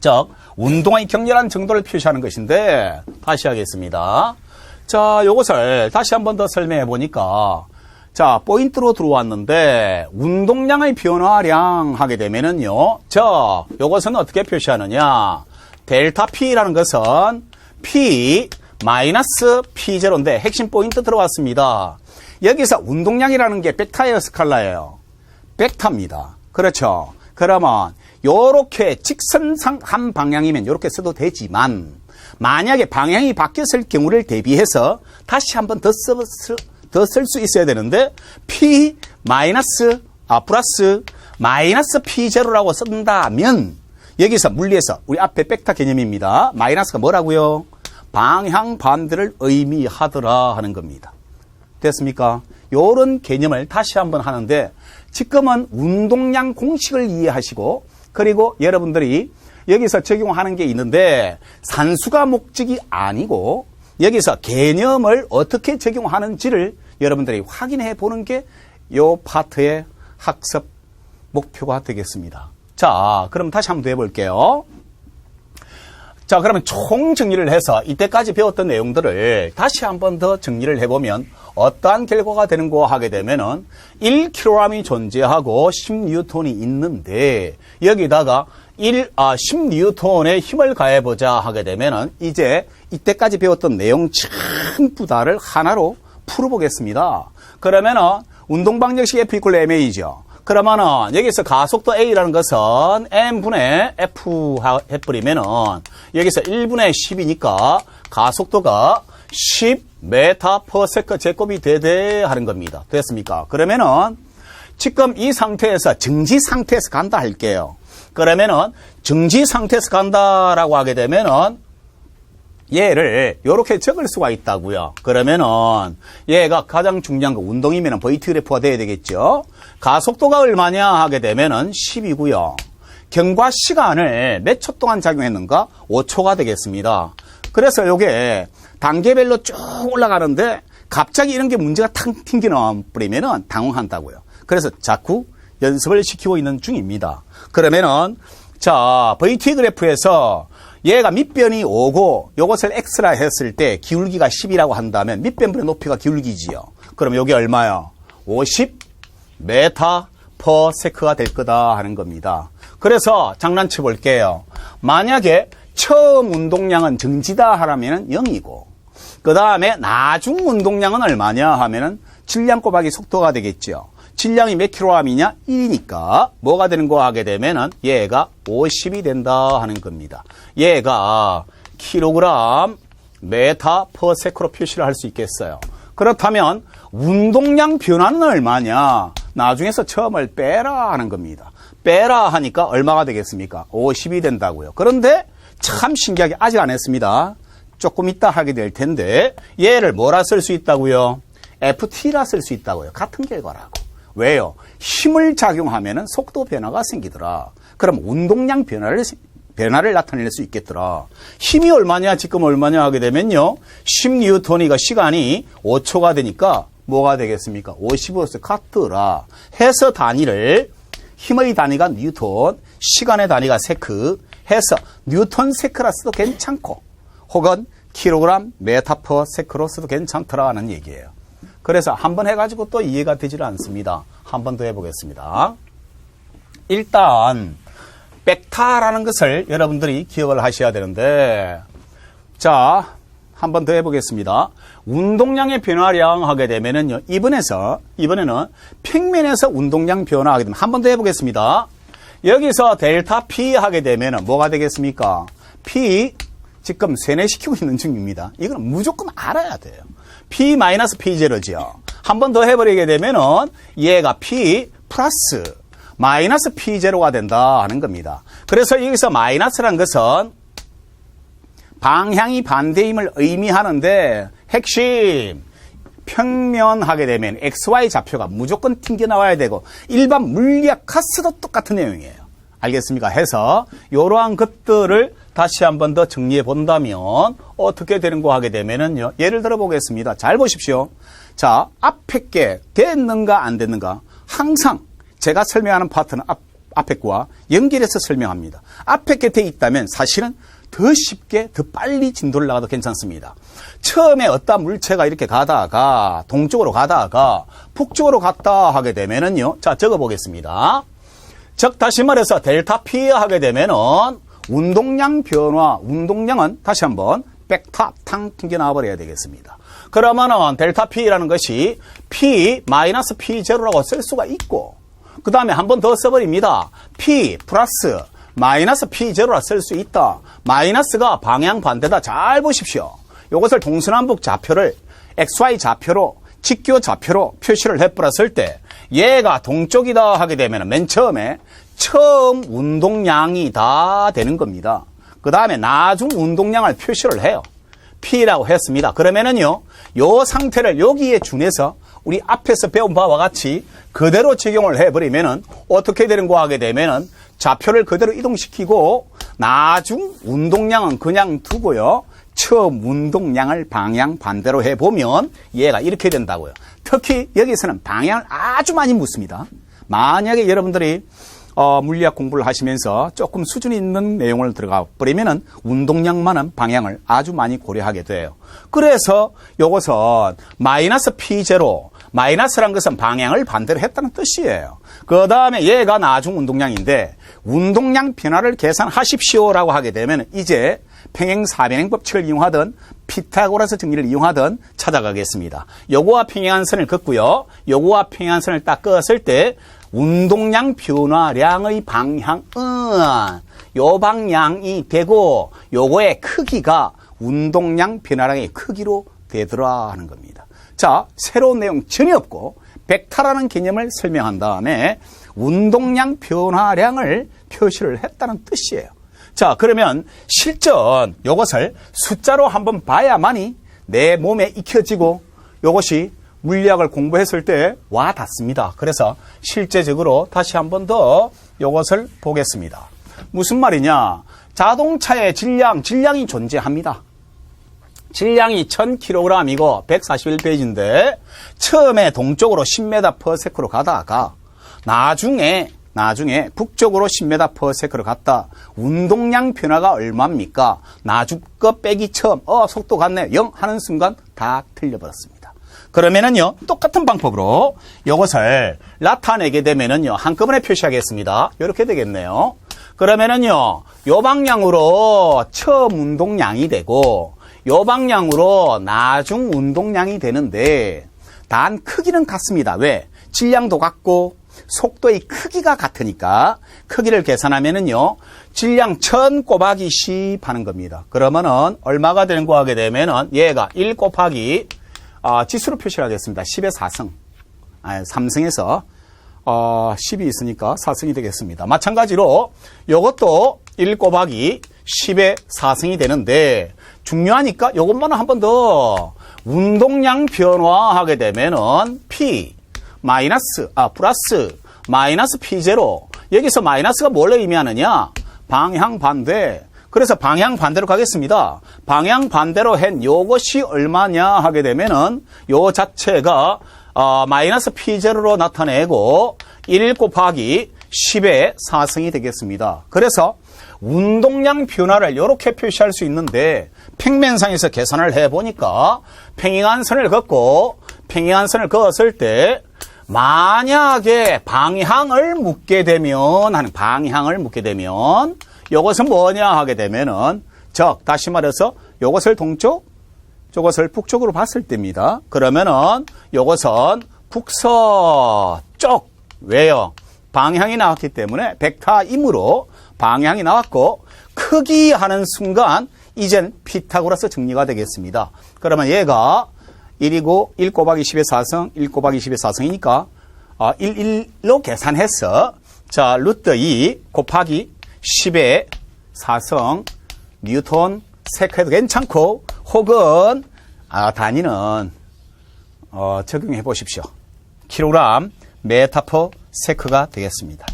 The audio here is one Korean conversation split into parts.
즉 운동의 격렬한 정도를 표시하는 것인데 다시 하겠습니다. 자, 요것을 다시 한 번 더 설명해 보니까 자, 포인트로 들어왔는데 운동량의 변화량 하게 되면은요. 자, 요것은 어떻게 표시하느냐? 델타 P라는 것은 P 마이너스 P0인데 핵심 포인트 들어왔습니다. 여기서 운동량이라는 게 벡터예요, 스칼라예요? 벡터입니다. 그렇죠? 그러면 요렇게 직선상 한 방향이면 요렇게 써도 되지만 만약에 방향이 바뀌었을 경우를 대비해서 다시 한 번 더 쓸 수 있어야 되는데 P 마이너스 플러스 마이너스 P0라고 쓴다면 여기서 물리에서 우리 앞에 벡터 개념입니다. 마이너스가 뭐라고요? 방향 반대를 의미하더라 하는 겁니다. 됐습니까? 요런 개념을 다시 한번 하는데 지금은 운동량 공식을 이해하시고 그리고 여러분들이 여기서 적용하는 게 있는데 산수가 목적이 아니고 여기서 개념을 어떻게 적용하는지를 여러분들이 확인해 보는 게 요 파트의 학습 목표가 되겠습니다. 자, 그럼 다시 한번 더 해볼게요. 자, 그러면 총 정리를 해서 이때까지 배웠던 내용들을 다시 한번 더 정리를 해보면 어떠한 결과가 되는고 하게 되면은 1kg이 존재하고 10N이 있는데 여기다가 10N의 힘을 가해보자 하게 되면은 이제 이때까지 배웠던 내용 전부 다를 하나로 풀어보겠습니다. 그러면은 운동방정식 F = ma죠. 그러면은 여기서 가속도 A라는 것은 M분의 F 해버리면은 여기서 1분의 10이니까 가속도가 10m/s 제곱이 되되 하는 겁니다. 됐습니까? 그러면은 지금 이 상태에서 정지 상태에서 간다 할게요. 그러면은 정지 상태에서 간다라고 하게 되면은 얘를 이렇게 적을 수가 있다고요. 그러면은 얘가 가장 중요한 거 운동이면 VT 그래프가 돼야 되겠죠. 가속도가 얼마냐 하게 되면은 10이고요. 경과 시간을 몇 초 동안 작용했는가? 5초가 되겠습니다. 그래서 요게 단계별로 쭉 올라가는데 갑자기 이런 게 문제가 탕 튕기는 뿌리면은 당황한다고요. 그래서 자꾸 연습을 시키고 있는 중입니다. 그러면은 자, VT 그래프에서 얘가 밑변이 5고 요것을 x라 했을 때 기울기가 10이라고 한다면 밑변분의 높이가 기울기지요. 그럼 요게 얼마요? 50m/s가 될 거다 하는 겁니다. 그래서 장난쳐 볼게요. 만약에 처음 운동량은 정지다 하라면 0이고 그 다음에 나중 운동량은 얼마냐 하면은 질량 곱하기 속도가 되겠죠. 질량이 몇 kg이냐? 1이니까 뭐가 되는 거 하게 되면은 얘가 50이 된다 하는 겁니다. 얘가 kg m/s로 표시를 할 수 있겠어요. 그렇다면 운동량 변화는 얼마냐? 나중에서 처음을 빼라 하는 겁니다. 빼라 하니까 얼마가 되겠습니까? 50이 된다고요. 그런데 참 신기하게 아직 안 했습니다. 조금 이따 하게 될 텐데 얘를 뭐라 쓸 수 있다고요? FT라 쓸 수 있다고요. 같은 결과라고. 왜요? 힘을 작용하면은 속도 변화가 생기더라. 그럼 운동량 변화를 나타낼 수 있겠더라. 힘이 얼마냐, 지금 얼마냐 하게 되면요. 10N이가 시간이 5초가 되니까 뭐가 되겠습니까? 50으로서 같더라. 해서 단위를 힘의 단위가 뉴턴, 시간의 단위가 세크 해서 뉴턴 세크라 써도 괜찮고 혹은 킬로그램 m/s로 써도 괜찮더라는 얘기예요. 그래서 한번 해가지고 또 이해가 되질 않습니다. 한 번 더 해보겠습니다. 일단 벡터라는 것을 여러분들이 기억을 하셔야 되는데 자, 한 번 더 해보겠습니다. 운동량의 변화량 하게 되면은요, 이번에는 평면에서 운동량 변화하게 되면 한 번 더 해보겠습니다. 여기서 델타 P 하게 되면은 뭐가 되겠습니까? P 지금 세뇌시키고 있는 중입니다. 이거는 무조건 알아야 돼요. P-P0죠. 한 번 더 해버리게 되면은 얘가 P 플러스 마이너스 P0가 된다 하는 겁니다. 그래서 여기서 마이너스란 것은 방향이 반대임을 의미하는데 핵심 평면 하게 되면 XY 좌표가 무조건 튕겨나와야 되고 일반 물리학 카스도 똑같은 내용이에요. 알겠습니까? 해서 이러한 것들을 다시 한 번 더 정리해 본다면 어떻게 되는 거 하게 되면은요. 예를 들어 보겠습니다. 잘 보십시오. 자, 앞에 게 됐는가 안 됐는가? 항상 제가 설명하는 파트는 앞에 거와 연결해서 설명합니다. 앞에 곁에 있다면 사실은 더 쉽게 더 빨리 진도를 나가도 괜찮습니다. 처음에 어떤 물체가 이렇게 가다가 동쪽으로 가다가 북쪽으로 갔다 하게 되면은요. 자, 적어 보겠습니다. 즉 다시 말해서 델타 P 하게 되면은 운동량 변화, 운동량은 다시 한번 벡터 탕 튕겨 나와 버려야 되겠습니다. 그러면은 델타 P라는 것이 P 마이너스 P0라고 쓸 수가 있고, 그 다음에 한 번 더 써버립니다. P 플러스 마이너스 P0라 쓸 수 있다. 마이너스가 방향 반대다. 잘 보십시오. 이것을 동서남북 좌표를 XY 좌표로 직교 좌표로 표시를 해버렸을 때 얘가 동쪽이다 하게 되면 맨 처음에 처음 운동량이 다 되는 겁니다. 그 다음에 나중 운동량을 표시를 해요. P라고 했습니다. 그러면은요, 요 상태를 여기에 준해서 우리 앞에서 배운 바와 같이 그대로 적용을 해버리면은 어떻게 되는 거 하게 되면은 좌표를 그대로 이동시키고 나중 운동량은 그냥 두고요. 처음 운동량을 방향 반대로 해보면 얘가 이렇게 된다고요. 특히 여기서는 방향을 아주 많이 묻습니다. 만약에 여러분들이 물리학 공부를 하시면서 조금 수준 있는 내용을 들어가 버리면은 운동량만은 방향을 아주 많이 고려하게 돼요. 그래서 이것은 마이너스 P0, 마이너스란 것은 방향을 반대로 했다는 뜻이에요. 그 다음에 얘가 나중 운동량인데 운동량 변화를 계산하십시오라고 하게 되면 이제 평행사변행 법칙을 이용하든 피타고라스 정리를 이용하든 찾아가겠습니다. 요거와 평행한 선을 긋고요. 요거와 평행한 선을 딱 그었을 때 운동량 변화량의 방향은 요 방향이 되고 요거의 크기가 운동량 변화량의 크기로 되더라 하는 겁니다. 자, 새로운 내용 전혀 없고 벡터라는 개념을 설명한 다음에 운동량 변화량을 표시를 했다는 뜻이에요. 자, 그러면 실전 요것을 숫자로 한번 봐야만이 내 몸에 익혀지고 요것이 물리학을 공부했을 때 와 닿습니다. 그래서 실제적으로 다시 한번 더 요것을 보겠습니다. 무슨 말이냐? 자동차의 질량이 존재합니다. 질량이 1000kg이고 141페이지인데 처음에 동쪽으로 10m/s로 가다가 나중에 북쪽으로 10m/s로 갔다. 운동량 변화가 얼마입니까? 나중 거 빼기 처음 속도 같네 0 하는 순간 다 틀려버렸습니다. 그러면은요 똑같은 방법으로 이것을 나타내게 되면은요 한꺼번에 표시하겠습니다. 이렇게 되겠네요. 그러면은요 요 방향으로 처음 운동량이 되고 요 방향으로 나중 운동량이 되는데 단 크기는 같습니다. 왜? 질량도 같고 속도의 크기가 같으니까 크기를 계산하면은요 질량 1000 곱하기 10 하는 겁니다. 그러면은 얼마가 되는 거 하게 되면은 얘가 1 곱하기 지수로 표시를 하겠습니다. 10의 4승. 3승에서 10이 있으니까 4승이 되겠습니다. 마찬가지로 이것도 1 곱하기 10의 4승이 되는데 중요하니까 이것만은 한 번 더 운동량 변화하게 되면은 P 플러스 마이너스 P0. 여기서 마이너스가 뭘 의미하느냐? 방향 반대. 그래서 방향 반대로 가겠습니다. 방향 반대로 한 요것이 얼마냐 하게 되면은 요 자체가 마이너스 P0로 나타내고 1 곱하기 10의 4승이 되겠습니다. 그래서 운동량 변화를 이렇게 표시할 수 있는데 평면상에서 계산을 해보니까 평행한 선을 그었을 때 만약에 방향을 묻게 되면 이것은 뭐냐 하게 되면은 다시 말해서 이것을 동쪽, 저것을 북쪽으로 봤을 때입니다. 그러면은 이것은 북서쪽. 왜요? 방향이 나왔기 때문에 벡터이므로 방향이 나왔고 크기 하는 순간 이젠 피타고라스 정리가 되겠습니다. 그러면 얘가 1이고 1 곱하기 10의 4승, 1 곱하기 10의 4승이니까 1로 계산해서 루트 2 곱하기 10의 4승 뉴턴 세크해도 괜찮고 혹은 단위는 적용해 보십시오. 킬로그램 메타 퍼 세크가 되겠습니다.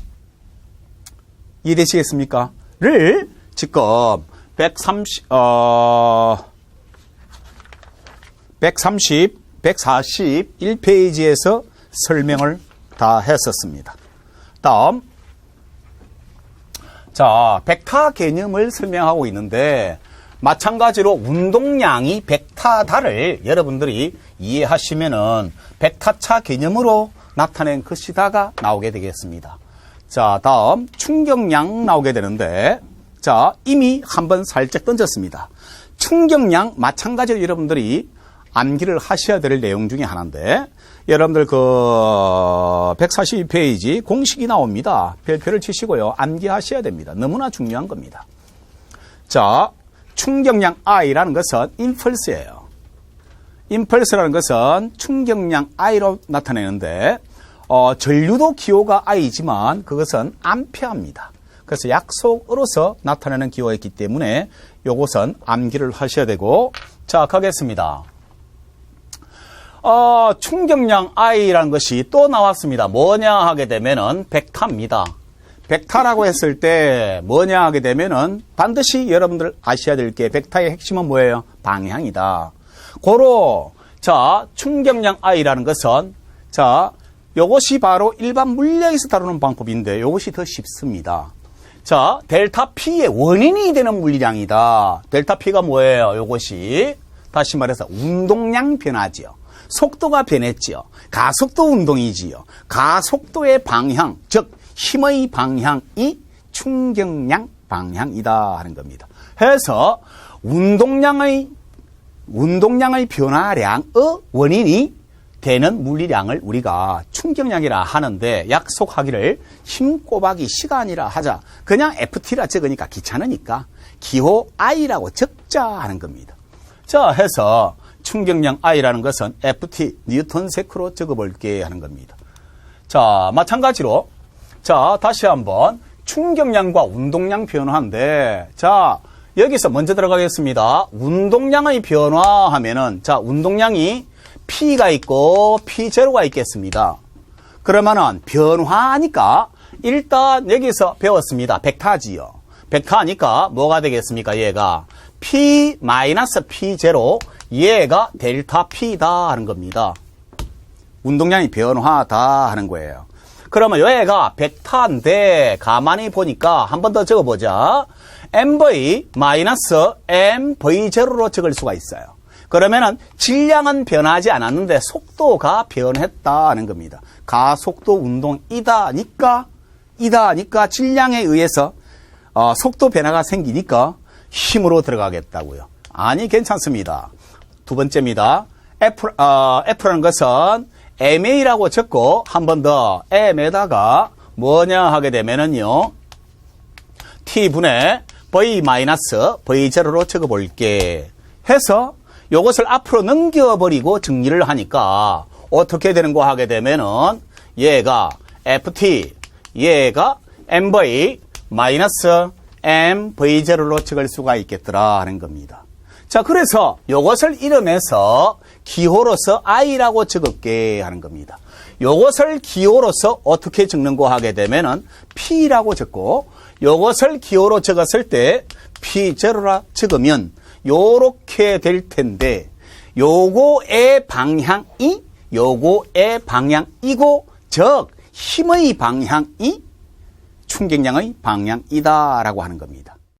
이해되시겠습니까? 를 지금 141페이지에서 설명을 다 했었습니다. 다음 자, 벡터 개념을 설명하고 있는데 마찬가지로 운동량이 벡터다를 여러분들이 이해하시면은 벡터차 개념으로 나타낸 것이다가 나오게 되겠습니다. 자, 다음 충격량 나오게 되는데, 자, 이미 한번 살짝 던졌습니다. 충격량 마찬가지로 여러분들이 암기를 하셔야 될 내용 중에 하나인데, 여러분들 142페이지 공식이 나옵니다. 별표를 치시고요. 암기하셔야 됩니다. 너무나 중요한 겁니다. 자, 충격량 I라는 것은 임펄스예요. 임펄스라는 것은 충격량 I로 나타내는데 전류도 기호가 I지만 그것은 암페어입니다. 그래서 약속으로서 나타내는 기호였기 때문에 이것은 암기를 하셔야 되고, 자, 가겠습니다. 충격량 I라는 것이 또 나왔습니다. 뭐냐 하게 되면은 벡터입니다. 벡터라고 했을 때 뭐냐 하게 되면은 반드시 여러분들 아셔야 될 게 벡터의 핵심은 뭐예요? 방향이다. 고로, 자, 충격량 I라는 것은, 자, 요것이 바로 일반 물리학에서 다루는 방법인데 요것이 더 쉽습니다. 자, 델타 P의 원인이 되는 물리량이다. 델타 P가 뭐예요? 요것이 다시 말해서 운동량 변화지요. 속도가 변했지요. 가속도 운동이지요. 가속도의 방향, 즉 힘의 방향이 충격량 방향이다 하는 겁니다. 해서 운동량의 변화량의 원인이 되는 물리량을 우리가 충격량이라 하는데, 약속하기를 힘 곱하기 시간이라 하자. 그냥 FT라 적으니까 귀찮으니까 기호 I라고 적자 하는 겁니다. 자, 해서 충격량 I라는 것은 FT 뉴턴 세크로 적어볼게 하는 겁니다. 자, 마찬가지로, 자, 다시 한번 충격량과 운동량 변화인데, 자, 여기서 먼저 들어가겠습니다. 운동량의 변화하면은, 자, 운동량이 P가 있고 P0가 있겠습니다. 그러면은 변화하니까 일단 여기서 배웠습니다. 벡터지요. 벡터하니까 뭐가 되겠습니까? 얘가 P-P0, 얘가 델타 P다 하는 겁니다. 운동량이 변화하다 하는 거예요. 그러면 얘가 벡터인데 가만히 보니까 한 번 더 적어보자. MV-MV0로 적을 수가 있어요. 그러면은 질량은 변하지 않았는데 속도가 변했다 하는 겁니다. 가속도 운동이다니까 질량에 의해서 속도 변화가 생기니까 힘으로 들어가겠다고요. 아니, 괜찮습니다. 두 번째입니다. F라는 것은 MA라고 적고 한 번 더 M에다가 뭐냐 하게 되면은요, T분의 V-V0로 적어볼게 해서 요것을 앞으로 넘겨버리고 정리를 하니까 어떻게 되는 거 하게 되면은 얘가 FT, 얘가 MV-MV0로 적을 수가 있겠더라 하는 겁니다. 자, 그래서 요것을 이름에서 기호로서 I라고 적을게 하는 겁니다. 요것을 기호로서 어떻게 적는 거 하게 되면은 P라고 적고, 요것을 기호로 적었을 때 P0라 적으면 요렇게 될 텐데, 요거의 방향이고, 즉 힘의 방향이 충격량의 방향이다라고 하는 겁니다.